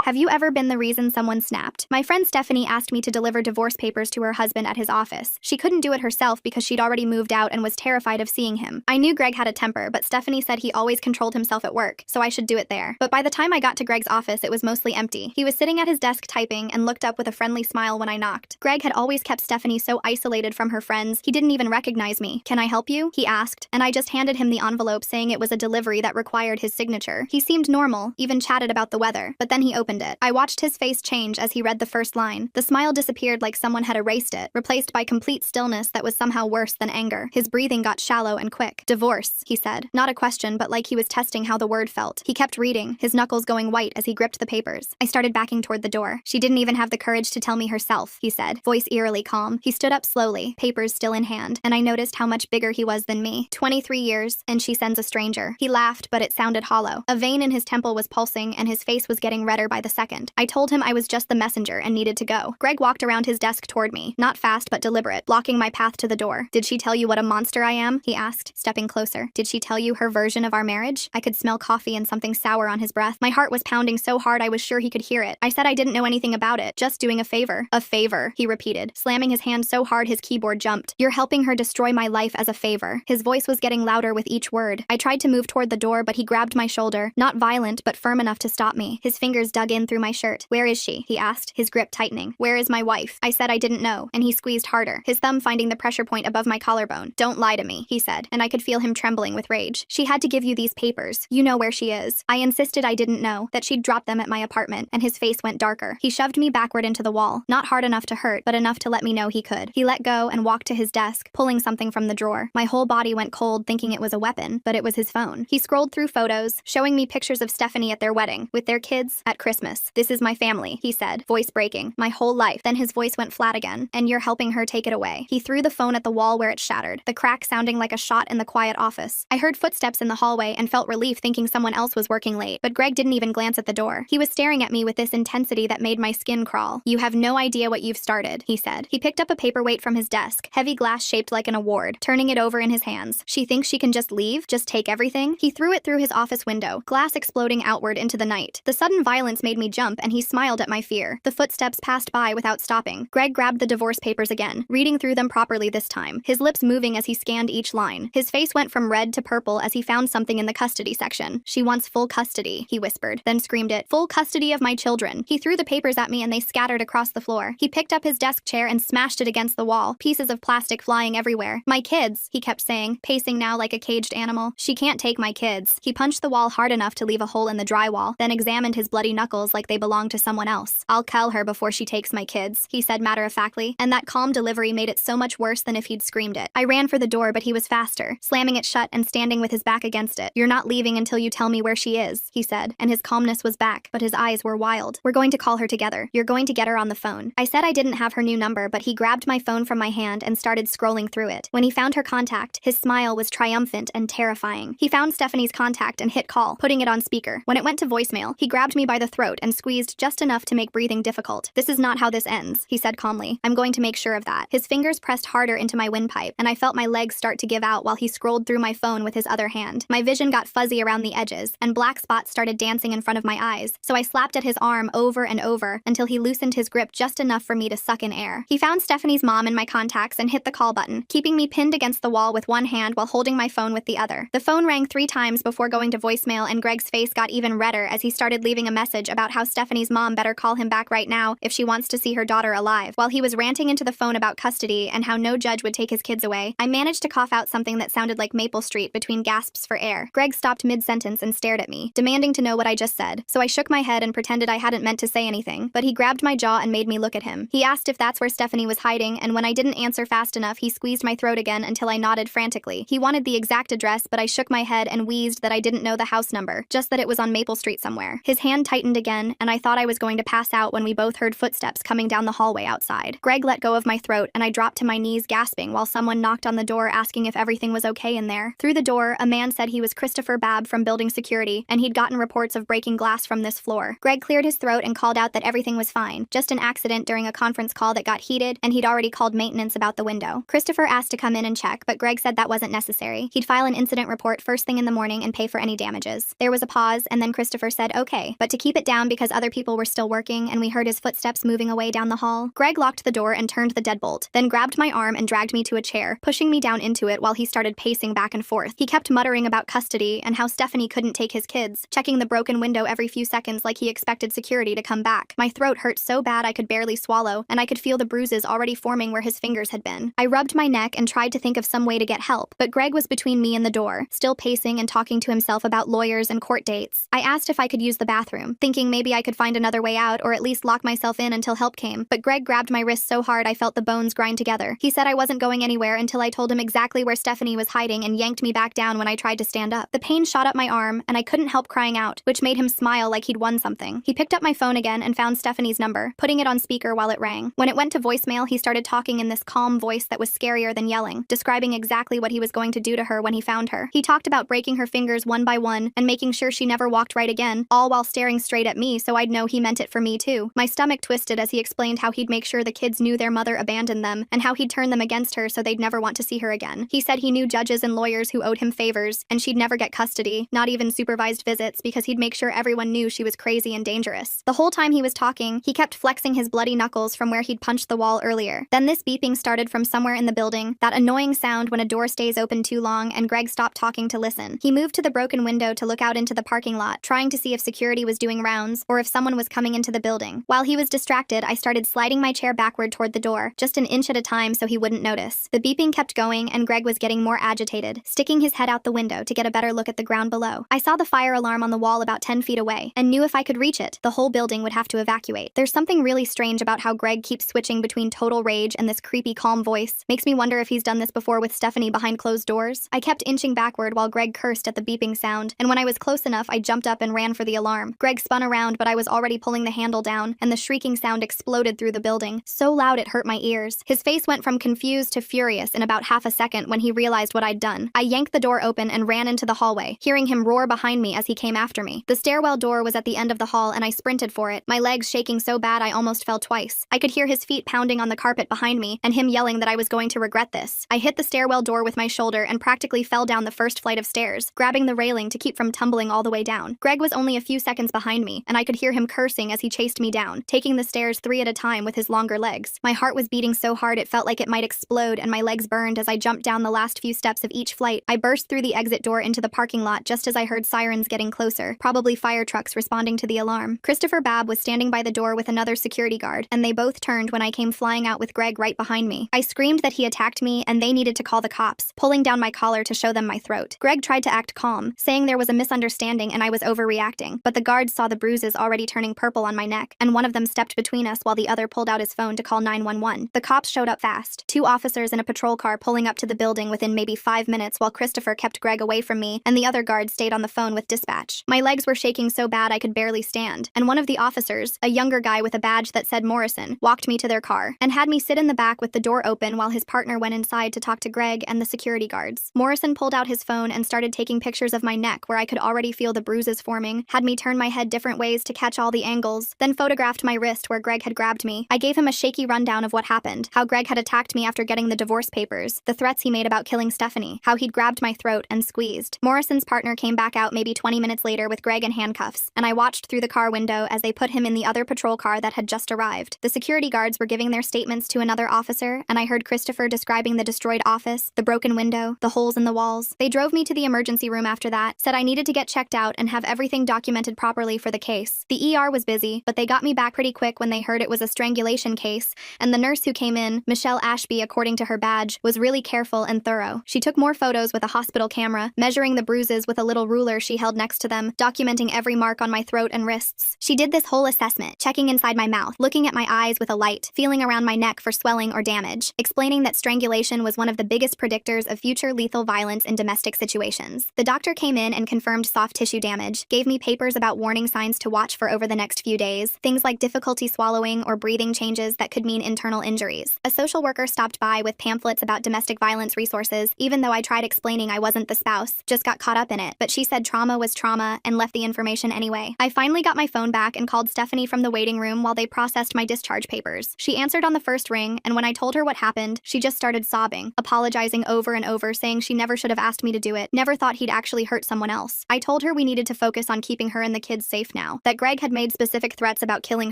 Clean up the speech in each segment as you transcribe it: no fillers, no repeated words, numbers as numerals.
Have you ever been the reason someone snapped? My friend Stephanie asked me to deliver divorce papers to her husband at his office. She couldn't do it herself because she'd already moved out and was terrified of seeing him. I knew Greg had a temper, but Stephanie said he always controlled himself at work, so I should do it there. But by the time I got to Greg's office, it was mostly empty. He was sitting at his desk typing and looked up with a friendly smile when I knocked. Greg had always kept Stephanie so isolated from her friends, he didn't even recognize me. "Can I help you?" he asked, and I just handed him the envelope saying it was a delivery that required his signature. He seemed normal, even chatted about the weather, but then he opened it. I watched his face change as he read the first line. The smile disappeared like someone had erased it, replaced by complete stillness that was somehow worse than anger. His breathing got shallow and quick. "Divorce," he said. Not a question, but like he was testing how the word felt. He kept reading, his knuckles going white as he gripped the papers. I started backing toward the door. "She didn't even have the courage to tell me herself," he said, voice eerily calm. He stood up slowly, papers still in hand, and I noticed how much bigger he was than me. 23 years, and she sends a stranger. He laughed, but it sounded hollow. A vein in his temple was pulsing, and his face was getting redder by the second. I told him I was just the messenger and needed to go. Greg walked around his desk toward me, not fast but deliberate, blocking my path to the door. "Did she tell you what a monster I am?" he asked, stepping closer. "Did she tell you her version of our marriage?" I could smell coffee and something sour on his breath. My heart was pounding so hard I was sure he could hear it. I said I didn't know anything about it, just doing a favor. "A favor," he repeated, slamming his hand so hard his keyboard jumped. "You're helping her destroy my life as a favor." His voice was getting louder with each word. I tried to move toward the door, but he grabbed my shoulder, not violent but firm enough to stop me. His fingers dug in through my shirt. "Where is she?" he asked, his grip tightening. "Where is my wife?" I said I didn't know, and he squeezed harder, his thumb finding the pressure point above my collarbone. "Don't lie to me," he said, and I could feel him trembling with rage. "She had to give you these papers. You know where she is." I insisted I didn't know, that she'd dropped them at my apartment, and his face went darker. He shoved me backward into the wall, not hard enough to hurt, but enough to let me know he could. He let go and walked to his desk, pulling something from the drawer. My whole body went cold thinking it was a weapon, but it was his phone. He scrolled through photos, showing me pictures of Stephanie at their wedding, with their kids, at Christmas. "This is my family," he said, voice breaking. "My whole life." Then his voice went flat again. "And you're helping her take it away." He threw the phone at the wall where it shattered, the crack sounding like a shot in the quiet office. I heard footsteps in the hallway and felt relief thinking someone else was working late, but Greg didn't even glance at the door. He was staring at me with this intensity that made my skin crawl. "You have no idea what you've started," he said. He picked up a paperweight from his desk, heavy glass shaped like an award, turning it over in his hands. "She thinks she can just leave? Just take everything?" He threw it through his office window, glass exploding outward into the night. The sudden violence made me jump, and he smiled at my fear. The footsteps passed by without stopping. Greg grabbed the divorce papers again, reading through them properly this time, his lips moving as he scanned each line. His face went from red to purple as he found something in the custody section. "She wants full custody," he whispered, then screamed it. "Full custody of my children." He threw the papers at me and they scattered across the floor. He picked up his desk chair and smashed it against the wall, pieces of plastic flying everywhere. "My kids," he kept saying, pacing now like a caged animal. "She can't take my kids." He punched the wall hard enough to leave a hole in the drywall, then examined his bloody knuckles like they belonged to someone else. "I'll kill her before she takes my kids," he said matter-of-factly, and that calm delivery made it so much worse than if he'd screamed it. I ran for the door, but he was faster, slamming it shut and standing with his back against it. "You're not leaving until you tell me where she is," he said, and his calmness was back, but his eyes were wild. "We're going to call her together. You're going to get her on the phone." I said I didn't have her new number, but he grabbed my phone from my hand and started scrolling through it. When he found her contact, his smile was triumphant and terrifying. He found Stephanie's contact and hit call, putting it on speaker. When it went to voicemail, he grabbed me by the throat and squeezed just enough to make breathing difficult. "This is not how this ends," he said calmly. "I'm going to make sure of that." His fingers pressed harder into my windpipe, and I felt my legs start to give out while he scrolled through my phone with his other hand. My vision got fuzzy around the edges, and black spots started dancing in front of my eyes, so I slapped at his arm over and over until he loosened his grip just enough for me to suck in air. He found Stephanie's mom in my contacts and hit the call button, keeping me pinned against the wall with one hand while holding my phone with the other. The phone rang 3 times before going to voicemail, and Greg's face got even redder as he started leaving a message about how Stephanie's mom better call him back right now if she wants to see her daughter alive. While he was ranting into the phone about custody and how no judge would take his kids away, I managed to cough out something that sounded like Maple Street between gasps for air. Greg stopped mid-sentence and stared at me, demanding to know what I just said, so I shook my head and pretended I hadn't meant to say anything, but he grabbed my jaw and made me look at him. He asked if that's where Stephanie was hiding, and when I didn't answer fast enough, he squeezed my throat again until I nodded frantically. He wanted the exact address, but I shook my head and wheezed that I didn't know the house number, just that it was on Maple Street somewhere. His hand tightened again, and I thought I was going to pass out when we both heard footsteps coming down the hallway outside. Greg let go of my throat, and I dropped to my knees gasping while someone knocked on the door asking if everything was okay in there. Through the door, a man said he was Christopher Babb from building security, and he'd gotten reports of breaking glass from this floor. Greg cleared his throat and called out that everything was fine, just an accident during a conference call that got heated, and he'd already called maintenance about the window. Christopher asked to come in and check, but Greg said that wasn't necessary. He'd file an incident report first thing in the morning and pay for any damages. There was a pause, and then Christopher said okay, but to keep it down down because other people were still working, and we heard his footsteps moving away down the hall. Greg locked the door and turned the deadbolt, then grabbed my arm and dragged me to a chair, pushing me down into it while he started pacing back and forth. He kept muttering about custody and how Stephanie couldn't take his kids, checking the broken window every few seconds like he expected security to come back. My throat hurt so bad I could barely swallow, and I could feel the bruises already forming where his fingers had been. I rubbed my neck and tried to think of some way to get help, but Greg was between me and the door, still pacing and talking to himself about lawyers and court dates. I asked if I could use the bathroom, thinking maybe I could find another way out or at least lock myself in until help came, but Greg grabbed my wrist so hard I felt the bones grind together. He said I wasn't going anywhere until I told him exactly where Stephanie was hiding and yanked me back down when I tried to stand up. The pain shot up my arm, and I couldn't help crying out, which made him smile like he'd won something. He picked up my phone again and found Stephanie's number, putting it on speaker while it rang. When it went to voicemail, he started talking in this calm voice that was scarier than yelling, describing exactly what he was going to do to her when he found her. He talked about breaking her fingers one by one and making sure she never walked right again, all while staring straight at me so I'd know he meant it for me too. My stomach twisted as he explained how he'd make sure the kids knew their mother abandoned them and how he'd turn them against her so they'd never want to see her again. He said he knew judges and lawyers who owed him favors, and she'd never get custody, not even supervised visits, because he'd make sure everyone knew she was crazy and dangerous. The whole time he was talking, he kept flexing his bloody knuckles from where he'd punched the wall earlier. Then this beeping started from somewhere in the building, that annoying sound when a door stays open too long, and Greg stopped talking to listen. He moved to the broken window to look out into the parking lot, trying to see if security was doing rounds or if someone was coming into the building. While he was distracted, I started sliding my chair backward toward the door, just an inch at a time so he wouldn't notice. The beeping kept going, and Greg was getting more agitated, sticking his head out the window to get a better look at the ground below. I saw the fire alarm on the wall about 10 feet away, and knew if I could reach it, the whole building would have to evacuate. There's something really strange about how Greg keeps switching between total rage and this creepy calm voice. Makes me wonder if he's done this before with Stephanie behind closed doors. I kept inching backward while Greg cursed at the beeping sound, and when I was close enough, I jumped up and ran for the alarm. Greg spun around, but I was already pulling the handle down, and the shrieking sound exploded through the building, so loud it hurt my ears. His face went from confused to furious in about half a second when he realized what I'd done. I yanked the door open and ran into the hallway, hearing him roar behind me as he came after me. The stairwell door was at the end of the hall, and I sprinted for it, my legs shaking so bad I almost fell twice. I could hear his feet pounding on the carpet behind me, and him yelling that I was going to regret this. I hit the stairwell door with my shoulder and practically fell down the first flight of stairs, grabbing the railing to keep from tumbling all the way down. Greg was only a few seconds behind me, and I could hear him cursing as he chased me down, taking the stairs 3 at a time with his longer legs. My heart was beating so hard it felt like it might explode, and my legs burned as I jumped down the last few steps of each flight. I burst through the exit door into the parking lot just as I heard sirens getting closer, probably fire trucks responding to the alarm. Christopher Babb was standing by the door with another security guard, and they both turned when I came flying out with Greg right behind me. I screamed that he attacked me and they needed to call the cops, pulling down my collar to show them my throat. Greg tried to act calm, saying there was a misunderstanding and I was overreacting, but the guards saw the bruises already turning purple on my neck, and one of them stepped between us while the other pulled out his phone to call 911. The cops showed up fast, 2 officers in a patrol car pulling up to the building within maybe 5 minutes while Christopher kept Greg away from me and the other guard stayed on the phone with dispatch. My legs were shaking so bad I could barely stand, and one of the officers, a younger guy with a badge that said Morrison, walked me to their car and had me sit in the back with the door open while his partner went inside to talk to Greg and the security guards. Morrison pulled out his phone and started taking pictures of my neck where I could already feel the bruises forming, had me turn my head different ways to catch all the angles, then photographed my wrist where Greg had grabbed me. I gave him a shaky rundown of what happened, how Greg had attacked me after getting the divorce papers, the threats he made about killing Stephanie, how he'd grabbed my throat and squeezed. Morrison's partner came back out maybe 20 minutes later with Greg in handcuffs, and I watched through the car window as they put him in the other patrol car that had just arrived. The security guards were giving their statements to another officer, and I heard Christopher describing the destroyed office, the broken window, the holes in the walls. They drove me to the emergency room after that, said I needed to get checked out and have everything documented properly for the case. The ER was busy, but they got me back pretty quick when they heard it was a strangulation case, and the nurse who came in, Michelle Ashby according to her badge, was really careful and thorough. She took more photos with a hospital camera, measuring the bruises with a little ruler she held next to them, documenting every mark on my throat and wrists. She did this whole assessment, checking inside my mouth, looking at my eyes with a light, feeling around my neck for swelling or damage, explaining that strangulation was one of the biggest predictors of future lethal violence in domestic situations. The doctor came in and confirmed soft tissue damage, gave me papers about warning signs to watch for over the next few days, things like difficulty swallowing or breathing changes that could mean internal injuries. A social worker stopped by with pamphlets about domestic violence resources, even though I tried explaining I wasn't the spouse, just got caught up in it, but she said trauma was trauma and left the information anyway. I finally got my phone back and called Stephanie from the waiting room while they processed my discharge papers. She answered on the first ring, and when I told her what happened, she just started sobbing, apologizing over and over, saying she never should have asked me to do it, never thought he'd actually hurt someone else. I told her we needed to focus on keeping her and the kids safe now. now, that Greg had made specific threats about killing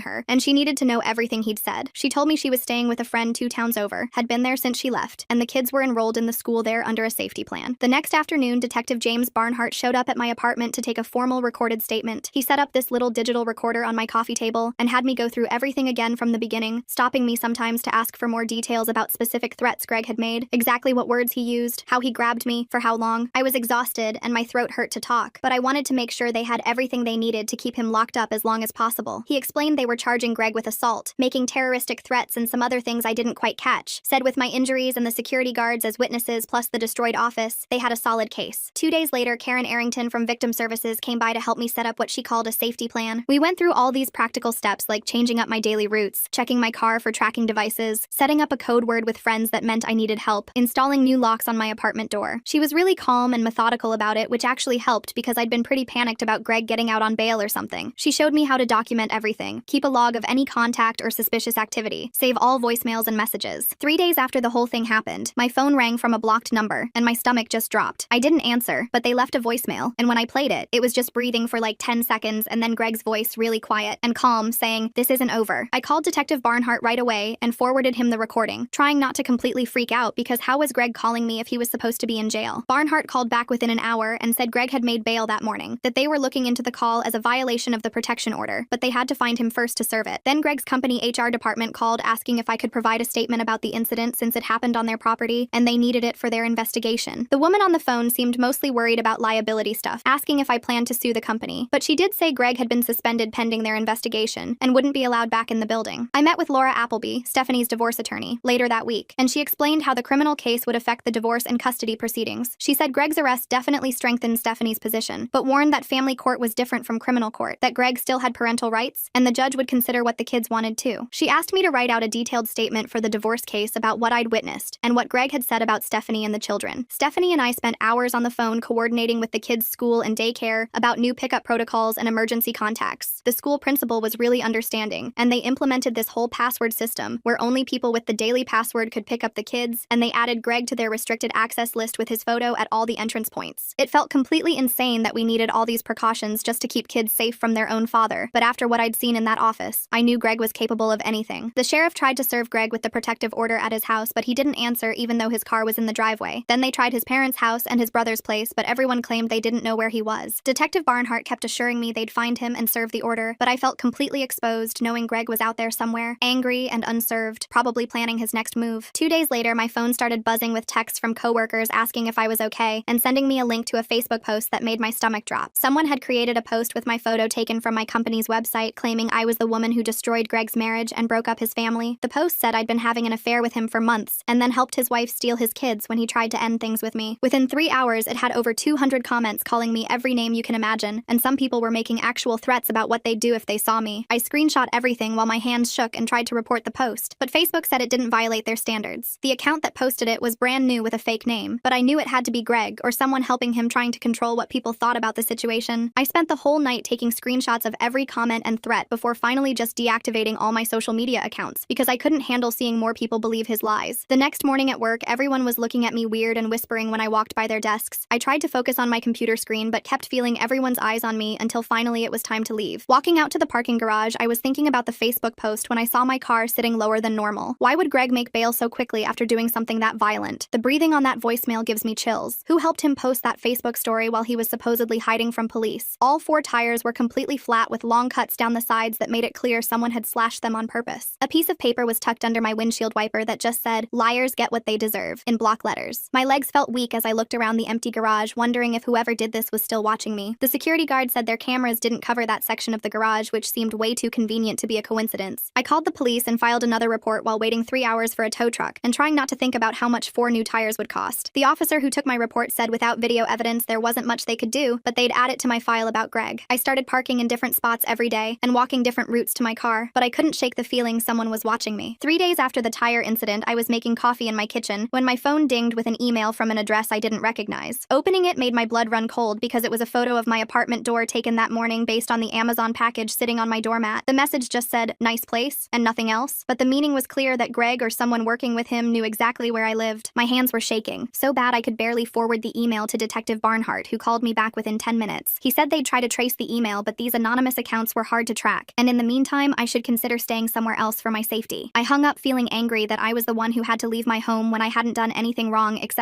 her, and she needed to know everything he'd said. She told me she was staying with a friend 2 towns over, had been there since she left, and the kids were enrolled in the school there under a safety plan. The next afternoon, Detective James Barnhart showed up at my apartment to take a formal recorded statement. He set up this little digital recorder on my coffee table and had me go through everything again from the beginning, stopping me sometimes to ask for more details about specific threats Greg had made, exactly what words he used, how he grabbed me, for how long. I was exhausted and my throat hurt to talk, but I wanted to make sure they had everything they needed to keep him locked up as long as possible. He explained they were charging Greg with assault, making terroristic threats and some other things I didn't quite catch. Said with my injuries and the security guards as witnesses plus the destroyed office, they had a solid case. 2 days later, Karen Arrington from Victim Services came by to help me set up what she called a safety plan. We went through all these practical steps like changing up my daily routes, checking my car for tracking devices, setting up a code word with friends that meant I needed help, installing new locks on my apartment door. She was really calm and methodical about it, which actually helped because I'd been pretty panicked about Greg getting out on bail or something. She showed me how to document everything, keep a log of any contact or suspicious activity, save all voicemails and messages. 3 days after the whole thing happened, my phone rang from a blocked number, and my stomach just dropped. I didn't answer, but they left a voicemail, and when I played it, it was just breathing for like 10 seconds and then Greg's voice really quiet and calm saying, "This isn't over." I called Detective Barnhart right away and forwarded him the recording, trying not to completely freak out because how was Greg calling me if he was supposed to be in jail? Barnhart called back within an hour and said Greg had made bail that morning, that they were looking into the call as a violation of the protection order, but they had to find him first to serve it. Then Greg's company HR department called asking if I could provide a statement about the incident since it happened on their property and they needed it for their investigation. The woman on the phone seemed mostly worried about liability stuff, asking if I planned to sue the company, but she did say Greg had been suspended pending their investigation and wouldn't be allowed back in the building. I met with Laura Appleby, Stephanie's divorce attorney, later that week, and she explained how the criminal case would affect the divorce and custody proceedings. She said Greg's arrest definitely strengthened Stephanie's position, but warned that family court was different from criminal court, that Greg still had parental rights, and the judge would consider what the kids wanted too. She asked me to write out a detailed statement for the divorce case about what I'd witnessed and what Greg had said about Stephanie and the children. Stephanie and I spent hours on the phone coordinating with the kids' school and daycare about new pickup protocols and emergency contacts. The school principal was really understanding, and they implemented this whole password system where only people with the daily password could pick up the kids, and they added Greg to their restricted access list with his photo at all the entrance points. It felt completely insane that we needed all these precautions just to keep kids safe from their own father, but after what I'd seen in that office, I knew Greg was capable of anything. The sheriff tried to serve Greg with the protective order at his house, but he didn't answer even though his car was in the driveway. Then they tried his parents' house and his brother's place, but everyone claimed they didn't know where he was. Detective Barnhart kept assuring me they'd find him and serve the order, but I felt completely exposed knowing Greg was out there somewhere, angry and unserved, probably planning his next move. 2 days later, my phone started buzzing with texts from coworkers asking if I was okay and sending me a link to a Facebook post that made my stomach drop. Someone had created a post with my photo taken from my company's website claiming I was the woman who destroyed Greg's marriage and broke up his family. The post said I'd been having an affair with him for months and then helped his wife steal his kids when he tried to end things with me. Within 3 hours, it had over 200 comments calling me every name you can imagine, and some people were making actual threats about what they'd do if they saw me. I screenshot everything while my hands shook and tried to report the post, but Facebook said it didn't violate their standards. The account that posted it was brand new with a fake name, but I knew it had to be Greg or someone helping him trying to control what people thought about the situation. I spent the whole night taking screenshots of every comment and threat before finally just deactivating all my social media accounts because I couldn't handle seeing more people believe his lies. The next morning at work, everyone was looking at me weird and whispering when I walked by their desks. I tried to focus on my computer screen but kept feeling everyone's eyes on me until finally it was time to leave. Walking out to the parking garage, I was thinking about the Facebook post when I saw my car sitting lower than normal. Why would Greg make bail so quickly after doing something that violent? The breathing on that voicemail gives me chills. Who helped him post that Facebook story while he was supposedly hiding from police? All 4 tires were completely flat with long cuts down the sides that made it clear someone had slashed them on purpose. A piece of paper was tucked under my windshield wiper that just said, "Liars get what they deserve," in block letters. My legs felt weak as I looked around the empty garage, wondering if whoever did this was still watching me. The security guard said their cameras didn't cover that section of the garage, which seemed way too convenient to be a coincidence. I called the police and filed another report while waiting 3 hours for a tow truck and trying not to think about how much 4 new tires would cost. The officer who took my report said without video evidence there wasn't much they could do, but they'd add it to my file about Greg. I started parking in different spots every day and walking different routes to my car, but I couldn't shake the feeling someone was watching me. 3 days after the tire incident, I was making coffee in my kitchen when my phone dinged with an email from an address I didn't recognize. Opening it made my blood run cold because it was a photo of my apartment door taken that morning based on the Amazon package sitting on my doormat. The message just said, "Nice place," and nothing else, but the meaning was clear that Greg or someone working with him knew exactly where I lived. My hands were shaking, so bad I could barely forward the email to Detective Barnhart, who called me back within 10 minutes. He said they'd try to trace the email, email, but these anonymous accounts were hard to track, and in the meantime, I should consider staying somewhere else for my safety. I hung up feeling angry that I was the one who had to leave my home when I hadn't done anything wrong except